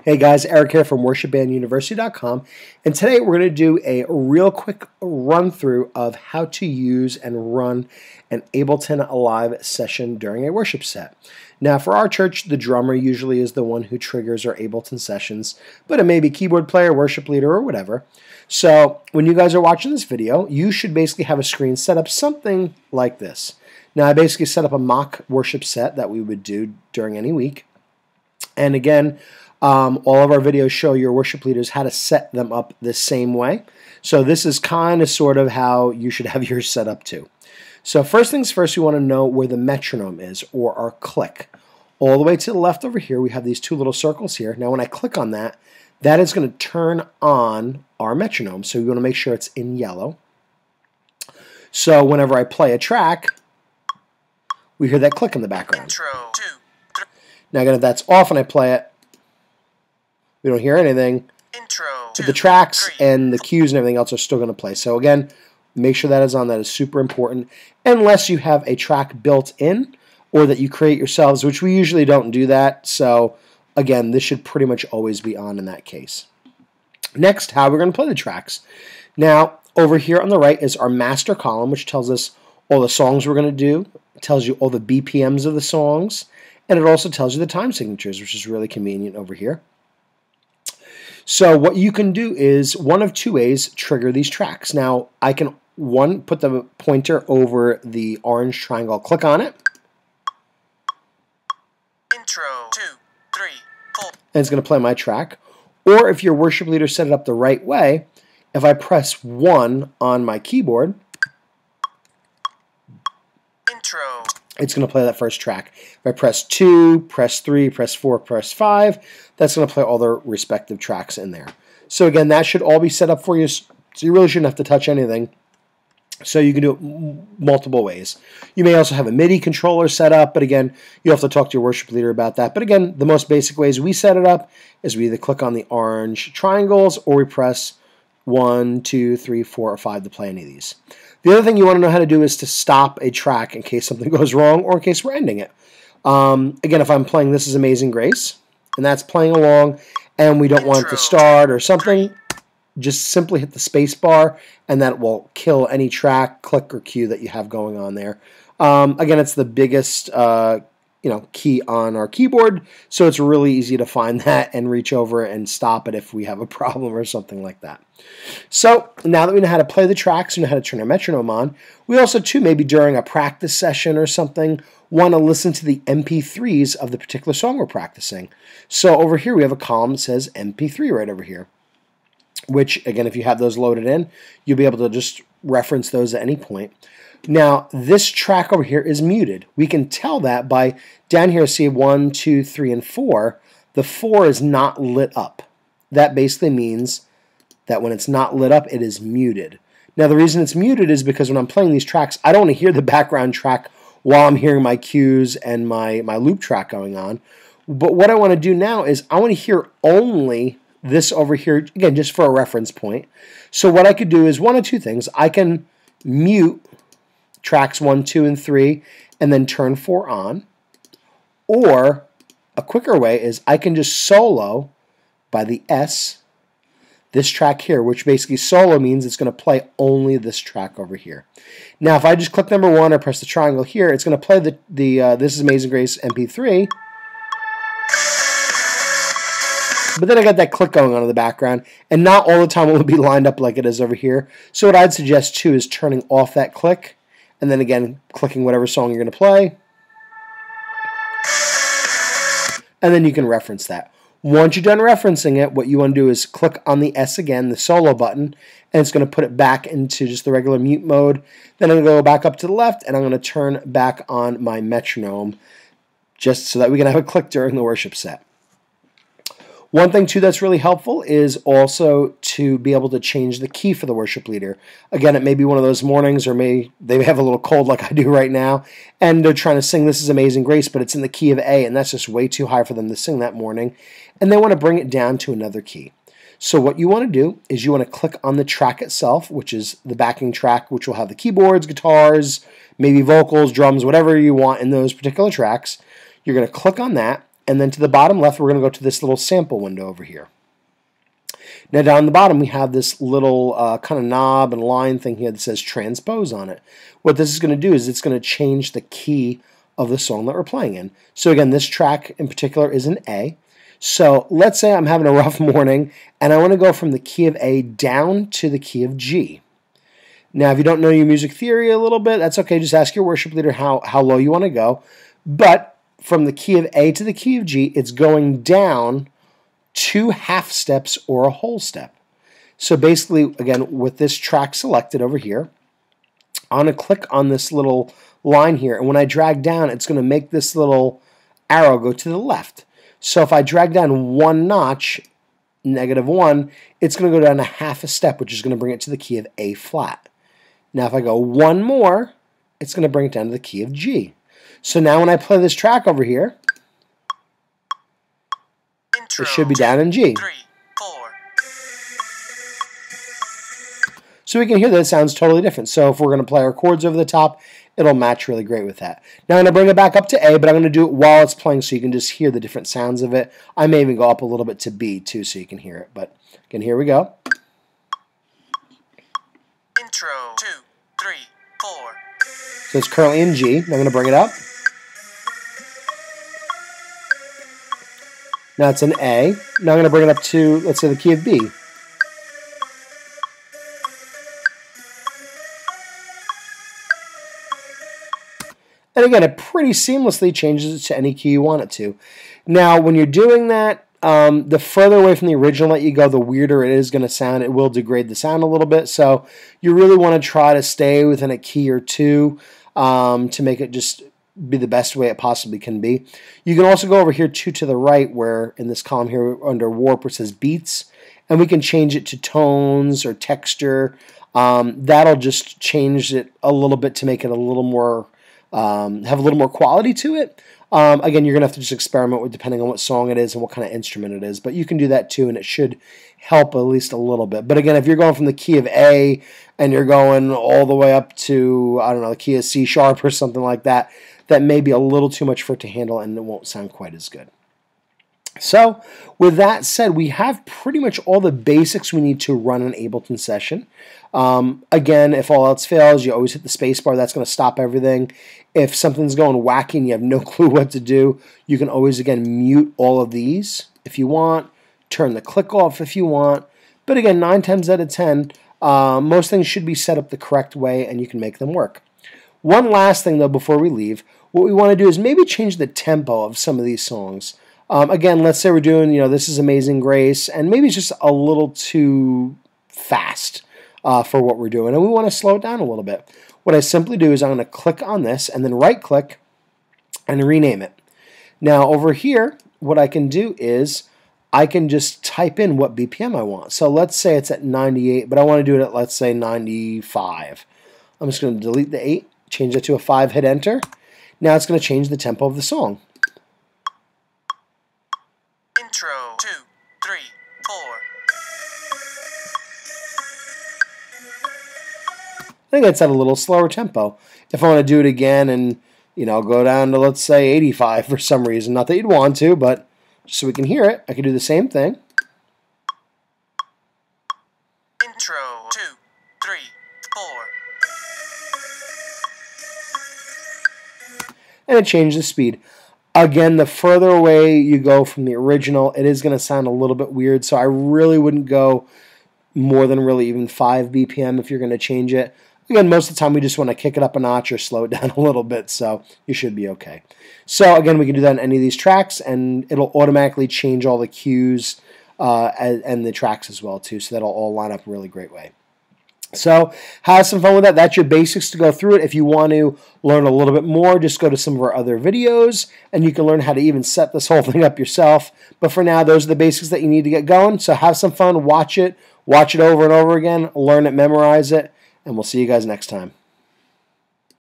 Hey guys, Eric here from worshipbanduniversity.com, and today we're going to do a real quick run through of how to use and run an Ableton Live session during a worship set. Now for our church, the drummer usually is the one who triggers our Ableton sessions, but it may be keyboard player, worship leader, or whatever. So when you guys are watching this video, you should basically have a screen set up something like this. Now I basically set up a mock worship set that we would do during any week. And again, all of our videos show your worship leaders how to set them up the same way. So this is kind of sort of how you should have yours set up too. So first things first, we want to know where the metronome is, or our click. All the way to the left over here, we have these two little circles here. Now when I click on that, that is going to turn on our metronome. So we want to make sure it's in yellow. So whenever I play a track, we hear that click in the background. Intro, 2, 3. Now again, if that's off and I play it, we don't hear anything. Intro, But the tracks and the cues and everything else are still going to play. So again, make sure that is on. That is super important. Unless you have a track built in or that you create yourselves, which we usually don't do that. So again, this should pretty much always be on in that case. Next, how we're going to play the tracks. Now, over here on the right is our master column, which tells us all the songs we're going to do. It tells you all the BPMs of the songs. And it also tells you the time signatures, which is really convenient over here. So what you can do is one of two ways trigger these tracks. Now I can put the pointer over the orange triangle, click on it. Intro, 2, 3, 4. And it's going to play my track. Or if your worship leader set it up the right way, if I press 1 on my keyboard, Intro. it's going to play that first track. If I press 2, press 3, press 4, press 5, that's going to play all the respective tracks in there. So again, that should all be set up for you, so you really shouldn't have to touch anything. So you can do it multiple ways. You may also have a MIDI controller set up, but again, you have to talk to your worship leader about that. But again, the most basic ways we set it up is we either click on the orange triangles or we press 1, 2, 3, 4, or 5 to play any of these. The other thing you want to know how to do is to stop a track in case something goes wrong or in case we're ending it. Again, if I'm playing This Is Amazing Grace, and that's playing along, and we don't want it to start or something, just simply hit the space bar, and that will kill any track, click, or cue that you have going on there. Again, it's the biggest key on our keyboard, so it's really easy to find that and reach over and stop it if we have a problem or something like that. So now that we know how to play the tracks, we know how to turn our metronome on, we also too, maybe during a practice session or something, want to listen to the MP3s of the particular song we're practicing. So over here we have a column that says MP3 right over here, which again, if you have those loaded in, you'll be able to just reference those at any point. Now, this track over here is muted. We can tell that by down here, see 1, 2, 3, and 4. The 4 is not lit up. That basically means that when it's not lit up, it is muted. Now, the reason it's muted is because when I'm playing these tracks, I don't want to hear the background track while I'm hearing my cues and my loop track going on. But what I want to do now is I want to hear only this over here, again, just for a reference point. So what I could do is one of two things. I can mute tracks 1, 2, and 3, and then turn 4 on. Or a quicker way is I can just solo by the S this track here, which basically solo means it's going to play only this track over here. Now, if I just click number 1 or press the triangle here, it's going to play the This Is Amazing Grace MP3. But then I got that click going on in the background, and not all the time will it be lined up like it is over here. So what I'd suggest too is turning off that click, and then again, clicking whatever song you're going to play. And then you can reference that. Once you're done referencing it, what you want to do is click on the S again, the solo button, and it's going to put it back into just the regular mute mode. Then I'm going to go back up to the left, and I'm going to turn back on my metronome just so that we can have a click during the worship set. One thing, too, that's really helpful is also to be able to change the key for the worship leader. Again, it may be one of those mornings, or they may have a little cold like I do right now, and they're trying to sing This Is Amazing Grace, but it's in the key of A, and that's just way too high for them to sing that morning, and they want to bring it down to another key. So what you want to do is you want to click on the track itself, which is the backing track, which will have the keyboards, guitars, maybe vocals, drums, whatever you want in those particular tracks. You're going to click on that, And then to the bottom left, we're going to go to this little sample window over here. Now down the bottom, we have this little kind of knob and line thing here that says transpose on it. What this is going to do is it's going to change the key of the song that we're playing in. So again, this track in particular is an A. So let's say I'm having a rough morning and I want to go from the key of A down to the key of G. Now, if you don't know your music theory a little bit, that's okay. Just ask your worship leader how low you want to go. But from the key of A to the key of G, it's going down 2 half steps or a whole step. So basically, again, with this track selected over here, I'm going to click on this little line here. And when I drag down, it's going to make this little arrow go to the left. So if I drag down 1 notch, -1, it's going to go down a half a step, which is going to bring it to the key of A flat. Now, if I go 1 more, it's going to bring it down to the key of G. So now when I play this track over here, Intro, it should be down in G. 3, 4. So we can hear that it sounds totally different. So if we're going to play our chords over the top, it'll match really great with that. Now I'm going to bring it back up to A, but I'm going to do it while it's playing so you can just hear the different sounds of it. I may even go up a little bit to B too so you can hear it. But again, here we go. Intro, 2, 3, 4. So it's currently in G. Now I'm going to bring it up. Now it's an A. Now I'm going to bring it up to, let's say, the key of B. And again, it pretty seamlessly changes it to any key you want it to. Now, when you're doing that, the further away from the original that you go, the weirder it is going to sound. It will degrade the sound a little bit. So you really want to try to stay within a key or two to make it just be the best way it possibly can be. You can also go over here to the right where in this column here under warp where it says beats, and we can change it to tones or texture. That'll just change it a little bit to make it a little more have a little more quality to it. Again, you're going to have to just experiment with depending on what song it is and what kind of instrument it is, but you can do that too, and it should help at least a little bit. But again, if you're going from the key of A and you're going all the way up to, I don't know, the key of C sharp or something like that, that may be a little too much for it to handle and it won't sound quite as good. So with that said, we have pretty much all the basics we need to run an Ableton session. Again, if all else fails, you always hit the space bar. That's going to stop everything. If something's going wacky and you have no clue what to do, you can always, again, mute all of these if you want, turn the click off if you want. But again, 9 times out of 10, most things should be set up the correct way and you can make them work. One last thing, though, before we leave, what we want to do is maybe change the tempo of some of these songs. Again, let's say we're doing, This Is Amazing Grace, and maybe it's just a little too fast for what we're doing, and we want to slow it down a little bit. What I simply do is I'm going to click on this and then right-click and rename it. Now, over here, what I can do is I can just type in what BPM I want. So let's say it's at 98, but I want to do it at, let's say, 95. I'm just going to delete the 8, change that to a 5, hit enter. Now it's going to change the tempo of the song. Intro, 2, 3, 4. I think it's at a little slower tempo. If I want to do it again and, go down to, let's say, 85 for some reason, not that you'd want to, but just so we can hear it, I can do the same thing. Intro, 2, 3, 4. And it changes the speed. Again, the further away you go from the original, it is going to sound a little bit weird, so I really wouldn't go more than really even 5 BPM if you're going to change it. Again, most of the time we just want to kick it up a notch or slow it down a little bit, so you should be okay. So again, we can do that on any of these tracks, and it'll automatically change all the cues and the tracks as well, too, so that'll all line up a really great way. So have some fun with that. That's your basics to go through it. If you want to learn a little bit more, just go to some of our other videos, and you can learn how to even set this whole thing up yourself. But for now, those are the basics that you need to get going. So have some fun, watch it over and over again, learn it, memorize it, and we'll see you guys next time.